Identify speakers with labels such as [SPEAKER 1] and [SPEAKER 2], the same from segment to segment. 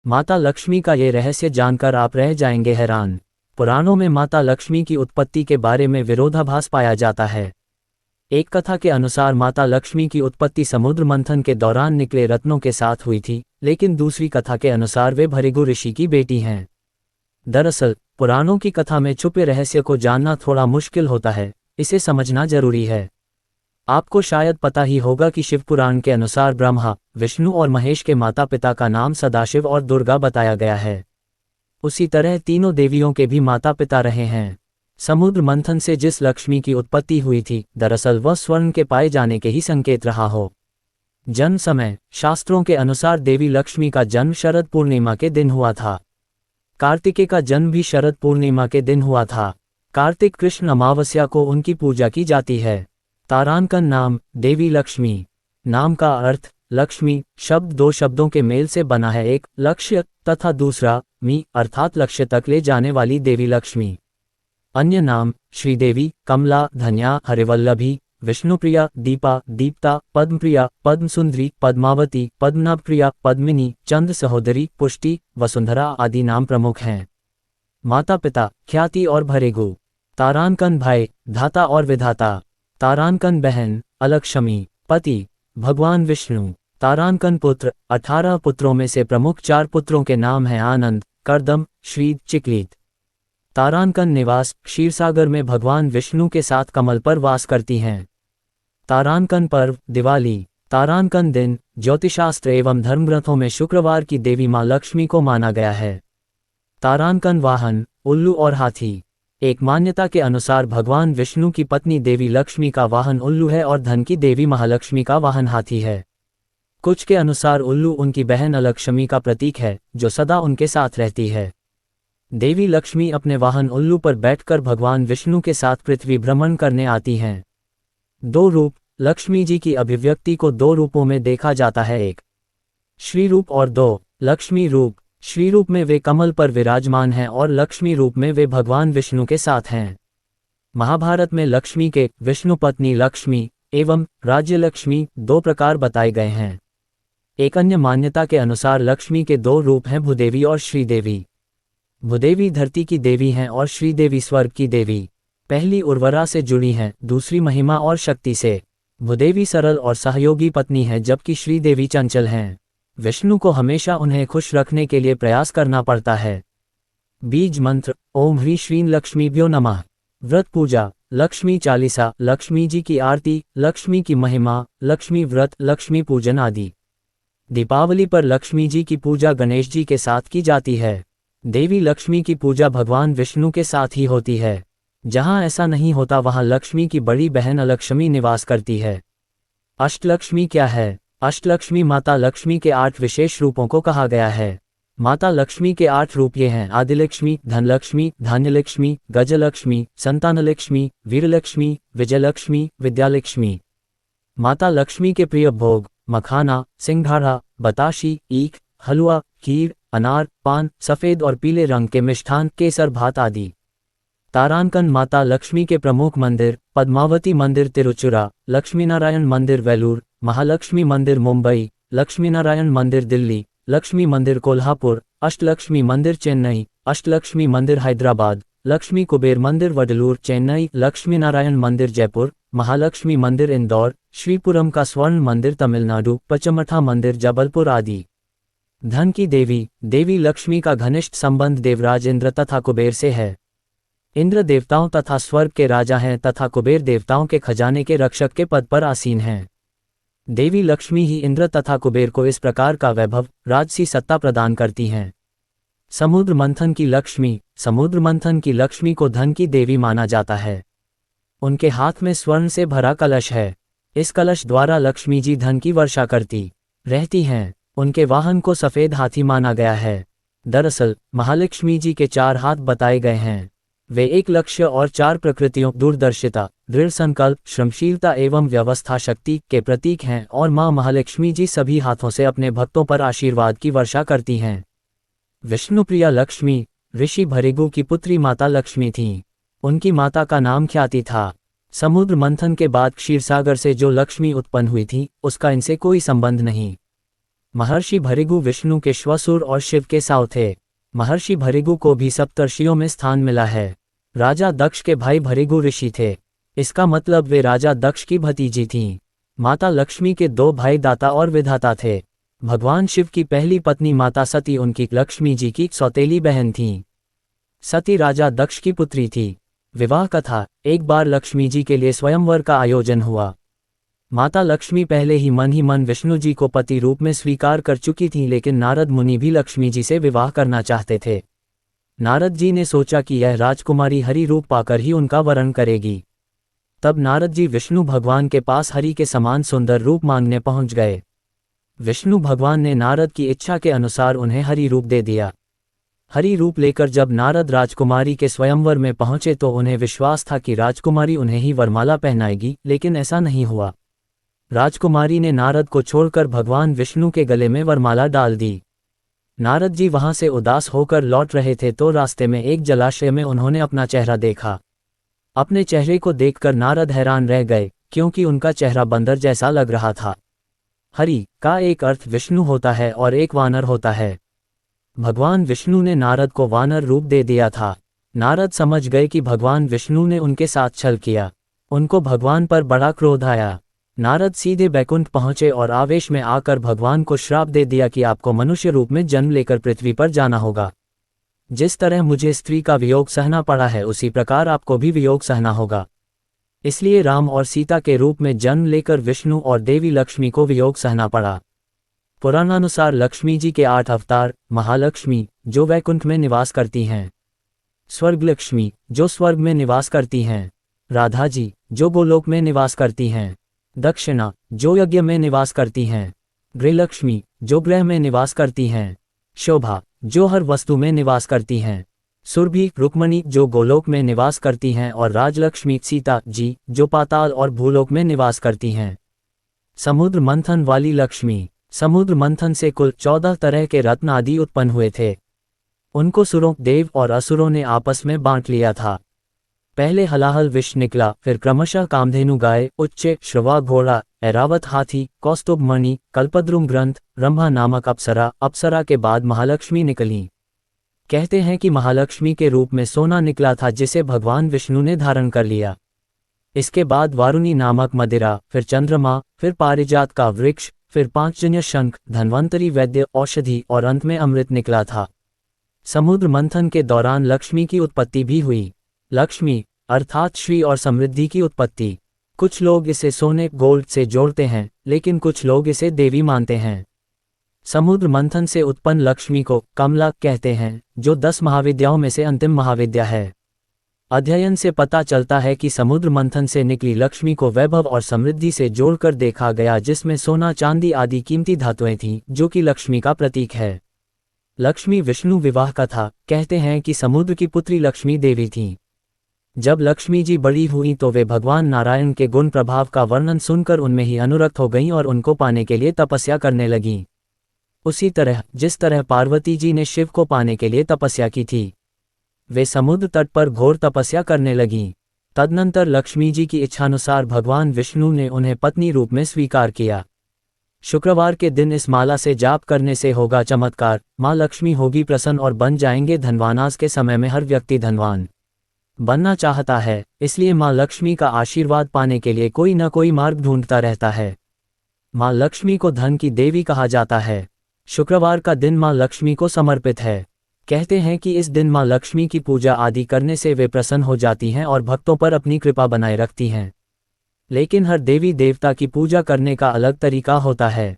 [SPEAKER 1] माता लक्ष्मी का ये रहस्य जानकर आप रह जाएंगे हैरान। पुराणों में माता लक्ष्मी की उत्पत्ति के बारे में विरोधाभास पाया जाता है। एक कथा के अनुसार माता लक्ष्मी की उत्पत्ति समुद्र मंथन के दौरान निकले रत्नों के साथ हुई थी, लेकिन दूसरी कथा के अनुसार वे भृगु ऋषि की बेटी हैं। दरअसल पुराणों की कथा में छुपे रहस्य को जानना थोड़ा मुश्किल होता है, इसे समझना जरूरी है। आपको शायद पता ही होगा कि शिव पुराण के अनुसार ब्रह्मा, विष्णु और महेश के माता पिता का नाम सदाशिव और दुर्गा बताया गया है। उसी तरह तीनों देवियों के भी माता पिता रहे हैं। समुद्र मंथन से जिस लक्ष्मी की उत्पत्ति हुई थी, दरअसल वह स्वर्ण के पाए जाने के ही संकेत रहा हो। जन्म समय शास्त्रों के अनुसार देवी लक्ष्मी का जन्म शरद पूर्णिमा के दिन हुआ था। कार्तिकेय का जन्म भी शरद पूर्णिमा के दिन हुआ था। कार्तिक कृष्ण अमावस्या को उनकी पूजा की जाती है। तारांकन नाम देवी लक्ष्मी। नाम का अर्थ लक्ष्मी शब्द दो शब्दों के मेल से बना है, एक लक्ष्य तथा दूसरा मी अर्थात लक्ष्य तक ले जाने वाली देवी लक्ष्मी। अन्य नाम श्रीदेवी, कमला, धन्या, हरिवल्लभी, विष्णुप्रिया, दीपा, दीप्ता, पद्मप्रिया, पद्मसुंदरी, पद्मावती, पद्मनाभप्रिया, पद्मिनी, चंद्र सहोदरी, पुष्टि, वसुंधरा आदि नाम प्रमुख हैं। माता पिता ख्याति और भृगु। तारांकन भाई धाता और विधाता। तारांकन बहन अलक्ष्मी। पति भगवान विष्णु। तारांकन पुत्र 18 पुत्रों में से प्रमुख 4 पुत्रों के नाम हैं आनंद, करदम, श्रीद, चिक्लीत। तारांकन निवास क्षीरसागर में भगवान विष्णु के साथ कमल पर वास करती हैं। तारांकन पर्व दिवाली। तारांकन दिन ज्योतिषशास्त्र एवं धर्मग्रंथों में शुक्रवार की देवी मां लक्ष्मी को माना गया है। तारांकन वाहन उल्लू और हाथी। एक मान्यता के अनुसार भगवान विष्णु की पत्नी देवी लक्ष्मी का वाहन उल्लू है और धन की देवी महालक्ष्मी का वाहन हाथी है। कुछ के अनुसार उल्लू उनकी बहन अलक्ष्मी का प्रतीक है, जो सदा उनके साथ रहती है। देवी लक्ष्मी अपने वाहन उल्लू पर बैठकर भगवान विष्णु के साथ पृथ्वी भ्रमण करने आती हैं। 2 रूप। लक्ष्मी जी की अभिव्यक्ति को 2 रूपों में देखा जाता है, एक श्री रूप और 2 लक्ष्मी रूप। श्री रूप में वे कमल पर विराजमान हैं और लक्ष्मी रूप में वे भगवान विष्णु के साथ हैं। महाभारत में लक्ष्मी के विष्णु पत्नी लक्ष्मी एवं राज्य लक्ष्मी 2 प्रकार बताए गए हैं। एक अन्य मान्यता के अनुसार लक्ष्मी के 2 रूप हैं, भूदेवी और श्रीदेवी। भूदेवी धरती की देवी हैं और श्रीदेवी स्वर्ग की देवी। पहली उर्वरा से जुड़ी हैं, दूसरी महिमा और शक्ति से। भूदेवी सरल और सहयोगी पत्नी है, जबकि श्रीदेवी चंचल हैं। विष्णु को हमेशा उन्हें खुश रखने के लिए प्रयास करना पड़ता है। बीज मंत्र ओम ह्रीं श्रीं लक्ष्मीभ्यो नमः। व्रत पूजा लक्ष्मी चालीसा, लक्ष्मी जी की आरती, लक्ष्मी की महिमा, लक्ष्मी व्रत, लक्ष्मी पूजन आदि। दीपावली पर लक्ष्मी जी की पूजा गणेश जी के साथ की जाती है। देवी लक्ष्मी की पूजा भगवान विष्णु के साथ ही होती है। जहां ऐसा नहीं होता वहां लक्ष्मी की बड़ी बहन अलक्ष्मी निवास करती है। अष्टलक्ष्मी क्या है? अष्टलक्ष्मी माता लक्ष्मी के 8 विशेष रूपों को कहा गया है। माता लक्ष्मी के 8 रूप ये हैं: आदिलक्ष्मी, धनलक्ष्मी, धान्यलक्ष्मी, गजलक्ष्मी, संतानलक्ष्मी, वीरलक्ष्मी, विजयलक्ष्मी, विद्यालक्ष्मी। माता लक्ष्मी के प्रिय भोग मखाना, सिंघाड़ा, बताशी, ईख, हलवा, खीर, अनार, पान, सफेद और पीले रंग के मिष्ठान, केसर भात आदि। तारांकन माता लक्ष्मी के प्रमुख मंदिर पद्मावती मंदिर तिरुचुरा, लक्ष्मीनारायण मंदिर वेलूर, महालक्ष्मी मंदिर मुंबई, लक्ष्मीनारायण मंदिर दिल्ली, लक्ष्मी मंदिर कोल्हापुर, अष्टलक्ष्मी मंदिर चेन्नई, अष्टलक्ष्मी मंदिर हैदराबाद, लक्ष्मी कुबेर मंदिर वडलूर चेन्नई, लक्ष्मीनारायण मंदिर जयपुर, महालक्ष्मी मंदिर इंदौर, श्रीपुरम का स्वर्ण मंदिर तमिलनाडु, पचमठा मंदिर जबलपुर आदि। धन की देवी देवी लक्ष्मी का घनिष्ठ संबंध देवराज इंद्र तथा कुबेर से है। इंद्र देवताओं तथा स्वर्ग के राजा हैं तथा कुबेर देवताओं के खजाने के रक्षक के पद पर आसीन हैं। देवी लक्ष्मी ही इंद्र तथा कुबेर को इस प्रकार का वैभव, राजसी सत्ता प्रदान करती हैं। समुद्र मंथन की लक्ष्मी समुद्र मंथन की लक्ष्मी को धन की देवी माना जाता है। उनके हाथ में स्वर्ण से भरा कलश है। इस कलश द्वारा लक्ष्मी जी धन की वर्षा करती रहती हैं। उनके वाहन को सफेद हाथी माना गया है। दरअसल महालक्ष्मी जी के 4 हाथ बताए गए हैं। वे एक लक्ष्य और 4 प्रकृतियों दूरदर्शिता, दृढ़ संकल्प, श्रमशीलता एवं व्यवस्था शक्ति के प्रतीक हैं और मां महालक्ष्मी जी सभी हाथों से अपने भक्तों पर आशीर्वाद की वर्षा करती हैं। विष्णुप्रिया लक्ष्मी ऋषि भृगु की पुत्री माता लक्ष्मी थीं। उनकी माता का नाम ख्याति था। समुद्र मंथन के बाद क्षीरसागर से जो लक्ष्मी उत्पन्न हुई थी उसका इनसे कोई संबंध नहीं। महर्षि भृगु विष्णु के श्वसुर और शिव के साव थे। महर्षि भृगु को भी सप्तर्षियों में स्थान मिला है। राजा दक्ष के भाई भृगु ऋषि थे। इसका मतलब वे राजा दक्ष की भतीजी थीं। माता लक्ष्मी के 2 भाई दाता और विधाता थे। भगवान शिव की पहली पत्नी माता सती उनकी लक्ष्मी जी की सौतेली बहन थीं। सती राजा दक्ष की पुत्री थी। विवाह कथा। एक बार लक्ष्मी जी के लिए स्वयंवर का आयोजन हुआ। माता लक्ष्मी पहले ही मन विष्णु जी को पति रूप में स्वीकार कर चुकी थीं, लेकिन नारद मुनि भी लक्ष्मी जी से विवाह करना चाहते थे। नारद जी ने सोचा कि यह राजकुमारी हरि रूप पाकर ही उनका वरण करेगी। तब नारद जी विष्णु भगवान के पास हरि के समान सुंदर रूप मांगने पहुंच गए। विष्णु भगवान ने नारद की इच्छा के अनुसार उन्हें हरि रूप दे दिया। हरि रूप लेकर जब नारद राजकुमारी के स्वयंवर में पहुंचे तो उन्हें विश्वास था कि राजकुमारी उन्हें ही वरमाला पहनाएगी, लेकिन ऐसा नहीं हुआ। राजकुमारी ने नारद को छोड़कर भगवान विष्णु के गले में वरमाला डाल दी। नारद जी वहां से उदास होकर लौट रहे थे तो रास्ते में एक जलाशय में उन्होंने अपना चेहरा देखा। अपने चेहरे को देखकर नारद हैरान रह गए, क्योंकि उनका चेहरा बंदर जैसा लग रहा था। हरि का एक अर्थ विष्णु होता है और एक वानर होता है। भगवान विष्णु ने नारद को वानर रूप दे दिया था। नारद समझ गए कि भगवान विष्णु ने उनके साथ छल किया। उनको भगवान पर बड़ा क्रोध आया। नारद सीधे बैकुंठ पहुंचे और आवेश में आकर भगवान को श्राप दे दिया कि आपको मनुष्य रूप में जन्म लेकर पृथ्वी पर जाना होगा। जिस तरह मुझे स्त्री का वियोग सहना पड़ा है, उसी प्रकार आपको भी वियोग सहना होगा। इसलिए राम और सीता के रूप में जन्म लेकर विष्णु और देवी लक्ष्मी को वियोग सहना पड़ा। पुराणानुसार लक्ष्मी जी के 8 अवतार: महालक्ष्मी, जो वैकुंठ में निवास करती हैं; स्वर्गलक्ष्मी, जो स्वर्ग में निवास करती हैं; राधा जी, जो गोलोक में निवास करती हैं; दक्षिणा, जो यज्ञ में निवास करती हैं; गृहलक्ष्मी, जो गृह में निवास करती हैं; शोभा, जो हर वस्तु में निवास करती हैं; सुरभि, रुक्मणी, जो गोलोक में निवास करती हैं; और राजलक्ष्मी, सीता जी, जो पाताल और भूलोक में निवास करती हैं। समुद्र मंथन वाली लक्ष्मी। समुद्र मंथन से कुल 14 तरह के रत्न आदि उत्पन्न हुए थे। उनको सुरों, देव और असुरों ने आपस में बांट लिया था। पहले हलाहल विष निकला, फिर क्रमशः कामधेनु गाय, उच्चे, श्रवा घोड़ा, ऐरावत हाथी, कौस्तुभ मणि, कल्पद्रुम ग्रंथ, रंभा नामक अप्सरा। अप्सरा के बाद महालक्ष्मी निकलीं। कहते हैं कि महालक्ष्मी के रूप में सोना निकला था, जिसे भगवान विष्णु ने धारण कर लिया। इसके बाद वारुणी नामक मदिरा, फिर चंद्रमा, फिर पारिजात का वृक्ष, फिर पांचजन्य शंख, धन्वंतरी वैद्य औषधि और अंत में अमृत निकला था। समुद्र मंथन के दौरान लक्ष्मी की उत्पत्ति भी हुई। लक्ष्मी अर्थात श्री और समृद्धि की उत्पत्ति। कुछ लोग इसे सोने गोल्ड से जोड़ते हैं, लेकिन कुछ लोग इसे देवी मानते हैं। समुद्र मंथन से उत्पन्न लक्ष्मी को कमला कहते हैं, जो 10 महाविद्याओं में से अंतिम महाविद्या है। अध्ययन से पता चलता है कि समुद्र मंथन से निकली लक्ष्मी को वैभव और समृद्धि से जोड़कर देखा गया, जिसमें सोना चांदी आदि कीमती धातुएं थीं, जो कि लक्ष्मी का प्रतीक है। लक्ष्मी विष्णु विवाह का था। कहते हैं कि समुद्र की पुत्री लक्ष्मी देवी थीं। जब लक्ष्मी जी बड़ी हुई तो वे भगवान नारायण के गुण प्रभाव का वर्णन सुनकर उनमें ही अनुरक्त हो गईं और उनको पाने के लिए तपस्या करने लगीं। उसी तरह जिस तरह पार्वती जी ने शिव को पाने के लिए तपस्या की थी, वे समुद्र तट पर घोर तपस्या करने लगीं। तदनंतर लक्ष्मी जी की इच्छानुसार भगवान विष्णु ने उन्हें पत्नी रूप में स्वीकार किया। शुक्रवार के दिन इस माला से जाप करने से होगा चमत्कार। माँ लक्ष्मी होगी प्रसन्न और बन जाएंगे धनवान। आज के समय में हर व्यक्ति धनवान बनना चाहता है, इसलिए माँ लक्ष्मी का आशीर्वाद पाने के लिए कोई न कोई मार्ग ढूंढता रहता है। माँ लक्ष्मी को धन की देवी कहा जाता है। शुक्रवार का दिन माँ लक्ष्मी को समर्पित है। कहते हैं कि इस दिन माँ लक्ष्मी की पूजा आदि करने से वे प्रसन्न हो जाती हैं और भक्तों पर अपनी कृपा बनाए रखती हैं। लेकिन हर देवी देवता की पूजा करने का अलग तरीका होता है।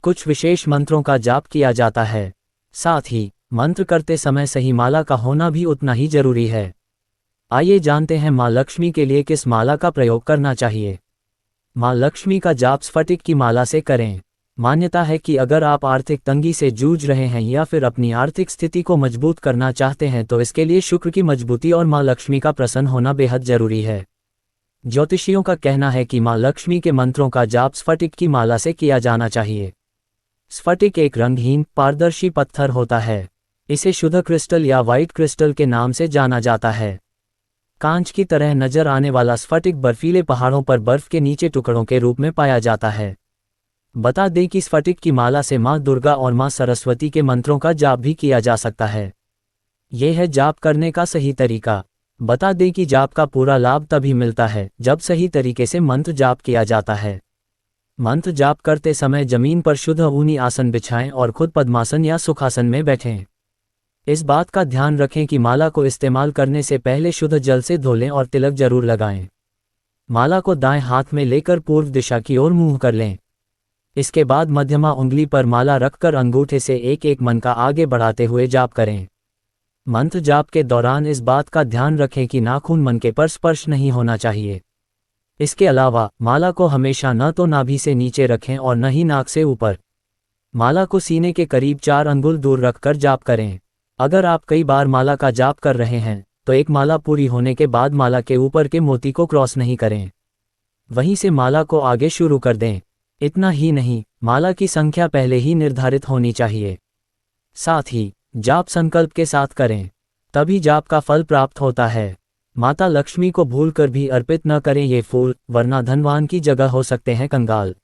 [SPEAKER 1] कुछ विशेष मंत्रों का जाप किया जाता है। साथ ही मंत्र करते समय सही माला का होना भी उतना ही जरूरी है। आइए जानते हैं माँ लक्ष्मी के लिए किस माला का प्रयोग करना चाहिए। माँ लक्ष्मी का जाप स्फटिक की माला से करें। मान्यता है कि अगर आप आर्थिक तंगी से जूझ रहे हैं या फिर अपनी आर्थिक स्थिति को मजबूत करना चाहते हैं तो इसके लिए शुक्र की मजबूती और माँ लक्ष्मी का प्रसन्न होना बेहद जरूरी है। ज्योतिषियों का कहना है कि माँ लक्ष्मी के मंत्रों का जाप स्फटिक की माला से किया जाना चाहिए। स्फटिक एक रंगहीन पारदर्शी पत्थर होता है। इसे शुद्ध क्रिस्टल या व्हाइट क्रिस्टल के नाम से जाना जाता है। कांच की तरह नजर आने वाला स्फटिक बर्फीले पहाड़ों पर बर्फ के नीचे टुकड़ों के रूप में पाया जाता है। बता दें कि स्फटिक की माला से माँ दुर्गा और माँ सरस्वती के मंत्रों का जाप भी किया जा सकता है। यह है जाप करने का सही तरीका। बता दें कि जाप का पूरा लाभ तभी मिलता है जब सही तरीके से मंत्र जाप किया जाता है। मंत्र जाप करते समय जमीन पर शुद्ध ऊनी आसन बिछाएं और खुद पद्मासन या सुखासन में बैठें। इस बात का ध्यान रखें कि माला को इस्तेमाल करने से पहले शुद्ध जल से धो लें और तिलक जरूर लगाएं। माला को दाएं हाथ में लेकर पूर्व दिशा की ओर मुंह कर लें। इसके बाद मध्यमा उंगली पर माला रखकर अंगूठे से एक एक मन का आगे बढ़ाते हुए जाप करें। मंत्र जाप के दौरान इस बात का ध्यान रखें कि नाखून मनके पर स्पर्श नहीं होना चाहिए। इसके अलावा माला को हमेशा न तो नाभि से नीचे रखें और न ही नाक से ऊपर। माला को सीने के करीब 4 अंगुल दूर रखकर जाप करें। अगर आप कई बार माला का जाप कर रहे हैं तो एक माला पूरी होने के बाद माला के ऊपर के मोती को क्रॉस नहीं करें, वहीं से माला को आगे शुरू कर दें। इतना ही नहीं, माला की संख्या पहले ही निर्धारित होनी चाहिए। साथ ही जाप संकल्प के साथ करें, तभी जाप का फल प्राप्त होता है। माता लक्ष्मी को भूलकर भी अर्पित न करें ये फूल, वरना धनवान की जगह हो सकते हैं कंगाल।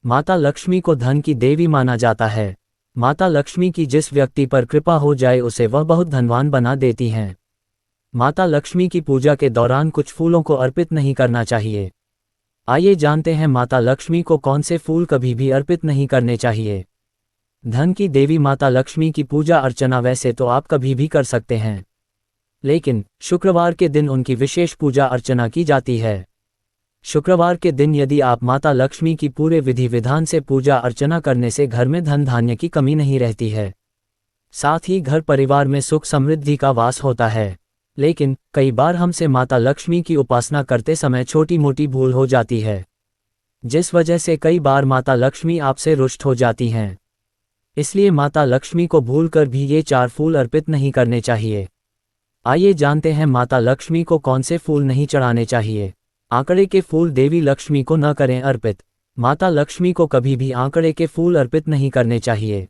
[SPEAKER 1] माता लक्ष्मी को धन की देवी माना जाता है। माता लक्ष्मी की जिस व्यक्ति पर कृपा हो जाए उसे वह बहुत धनवान बना देती हैं। माता लक्ष्मी की पूजा के दौरान कुछ फूलों को अर्पित नहीं करना चाहिए। आइए जानते हैं माता लक्ष्मी को कौन से फूल कभी भी अर्पित नहीं करने चाहिए। धन की देवी माता लक्ष्मी की पूजा अर्चना वैसे तो आप कभी भी कर सकते हैं, लेकिन शुक्रवार के दिन उनकी विशेष पूजा अर्चना की जाती है। शुक्रवार के दिन यदि आप माता लक्ष्मी की पूरे विधि विधान से पूजा अर्चना करने से घर में धन धान्य की कमी नहीं रहती है, साथ ही घर परिवार में सुख समृद्धि का वास होता है। लेकिन कई बार हमसे माता लक्ष्मी की उपासना करते समय छोटी मोटी भूल हो जाती है, जिस वजह से कई बार माता लक्ष्मी आपसे रुष्ट हो जाती हैं। इसलिए माता लक्ष्मी को भूलकर भी ये 4 फूल अर्पित नहीं करने चाहिए। आइए जानते हैं माता लक्ष्मी को कौन से फूल नहीं चढ़ाने चाहिए। आंकड़े के फूल देवी लक्ष्मी को न करें अर्पित। माता लक्ष्मी को कभी भी आंकड़े के फूल अर्पित नहीं करने चाहिए।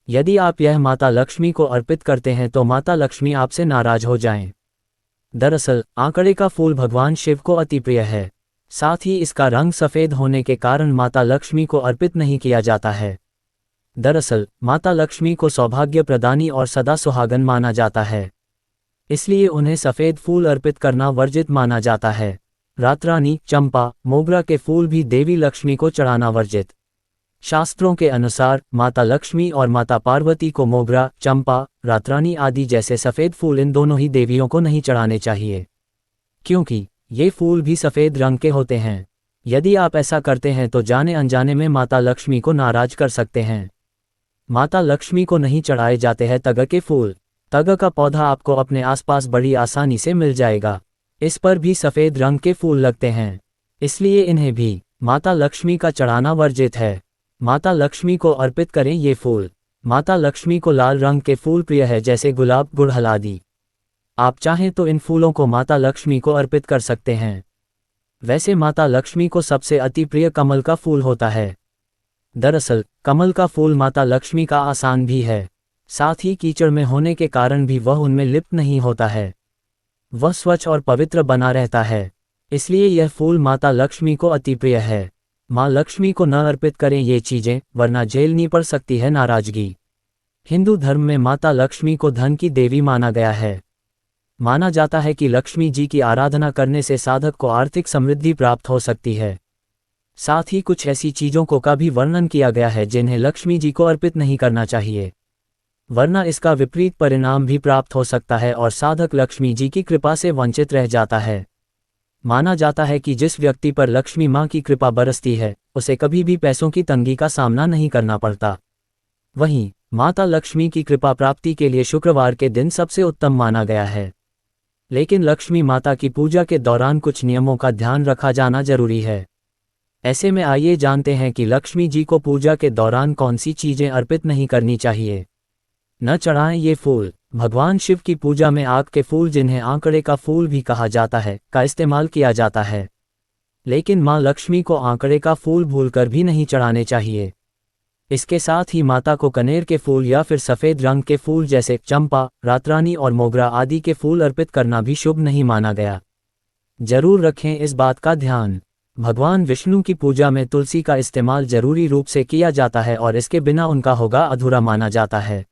[SPEAKER 1] यदि आप यह माता लक्ष्मी को अर्पित करते हैं तो माता लक्ष्मी आपसे नाराज हो जाएं। दरअसल आंकड़े का फूल भगवान शिव को अति प्रिय है, साथ ही इसका रंग सफ़ेद होने के कारण माता लक्ष्मी को अर्पित नहीं किया जाता है। दरअसल माता लक्ष्मी को सौभाग्य प्रदानी और सदा सुहागन माना जाता है, इसलिए उन्हें सफ़ेद फूल अर्पित करना वर्जित माना जाता है। रातरानी, चंपा, मोगरा के फूल भी देवी लक्ष्मी को चढ़ाना वर्जित। शास्त्रों के अनुसार माता लक्ष्मी और माता पार्वती को मोगरा, चंपा, रातरानी आदि जैसे सफ़ेद फूल इन दोनों ही देवियों को नहीं चढ़ाने चाहिए, क्योंकि ये फूल भी सफ़ेद रंग के होते हैं। यदि आप ऐसा करते हैं तो जाने अनजाने में माता लक्ष्मी को नाराज कर सकते हैं। माता लक्ष्मी को नहीं चढ़ाए जाते हैं तगर के फूल। तगर का पौधा आपको अपने आसपास बड़ी आसानी से मिल जाएगा। इस पर भी सफ़ेद रंग के फूल लगते हैं, इसलिए इन्हें भी माता लक्ष्मी का चढ़ाना वर्जित है। माता लक्ष्मी को अर्पित करें ये फूल। माता लक्ष्मी को लाल रंग के फूल प्रिय है, जैसे गुलाब, गुड़हल आदि। आप चाहें तो इन फूलों को माता लक्ष्मी को अर्पित कर सकते हैं। वैसे माता लक्ष्मी को सबसे अति प्रिय कमल का फूल होता है। दरअसल कमल का फूल माता लक्ष्मी का आसान भी है, साथ ही कीचड़ में होने के कारण भी वह उनमें लिप्त नहीं होता है। वह स्वच्छ और पवित्र बना रहता है, इसलिए यह फूल माता लक्ष्मी को अति प्रिय है। माँ लक्ष्मी को न अर्पित करें ये चीज़ें, वरना झेलनी पड़ सकती है नाराजगी। हिंदू धर्म में माता लक्ष्मी को धन की देवी माना गया है। माना जाता है कि लक्ष्मी जी की आराधना करने से साधक को आर्थिक समृद्धि प्राप्त हो सकती है। साथ ही कुछ ऐसी चीज़ों को का भी वर्णन किया गया है जिन्हें लक्ष्मी जी को अर्पित नहीं करना चाहिए, वरना इसका विपरीत परिणाम भी प्राप्त हो सकता है और साधक लक्ष्मी जी की कृपा से वंचित रह जाता है। माना जाता है कि जिस व्यक्ति पर लक्ष्मी माँ की कृपा बरसती है उसे कभी भी पैसों की तंगी का सामना नहीं करना पड़ता। वहीं माता लक्ष्मी की कृपा प्राप्ति के लिए शुक्रवार के दिन सबसे उत्तम माना गया है। लेकिन लक्ष्मी माता की पूजा के दौरान कुछ नियमों का ध्यान रखा जाना जरूरी है। ऐसे में आइए जानते हैं कि लक्ष्मी जी को पूजा के दौरान कौन सी चीज़ें अर्पित नहीं करनी चाहिए। न चढ़ाएं ये फूल। भगवान शिव की पूजा में आग के फूल, जिन्हें आंकड़े का फूल भी कहा जाता है, का इस्तेमाल किया जाता है। लेकिन मां लक्ष्मी को आंकड़े का फूल भूलकर भी नहीं चढ़ाने चाहिए। इसके साथ ही माता को कनेर के फूल या फिर सफ़ेद रंग के फूल जैसे चंपा, रातरानी और मोगरा आदि के फूल अर्पित करना भी शुभ नहीं माना गया। जरूर रखें इस बात का ध्यान। भगवान विष्णु की पूजा में तुलसी का इस्तेमाल जरूरी रूप से किया जाता है और इसके बिना उनका होगा अधूरा माना जाता है।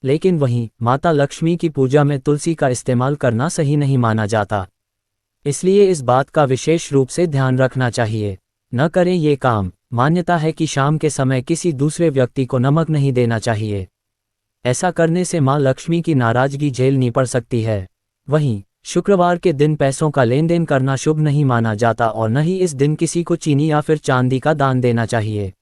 [SPEAKER 1] लेकिन वहीं माता लक्ष्मी की पूजा में तुलसी का इस्तेमाल करना सही नहीं माना जाता। इसलिए इस बात का विशेष रूप से ध्यान रखना चाहिए। न करें ये काम। मान्यता है कि शाम के समय किसी दूसरे व्यक्ति को नमक नहीं देना चाहिए। ऐसा करने से मां लक्ष्मी की नाराजगी झेलनी पड़ सकती है। वहीं शुक्रवार के दिन पैसों का लेन देन करना शुभ नहीं माना जाता और न ही इस दिन किसी को चीनी या फिर चांदी का दान देना चाहिए।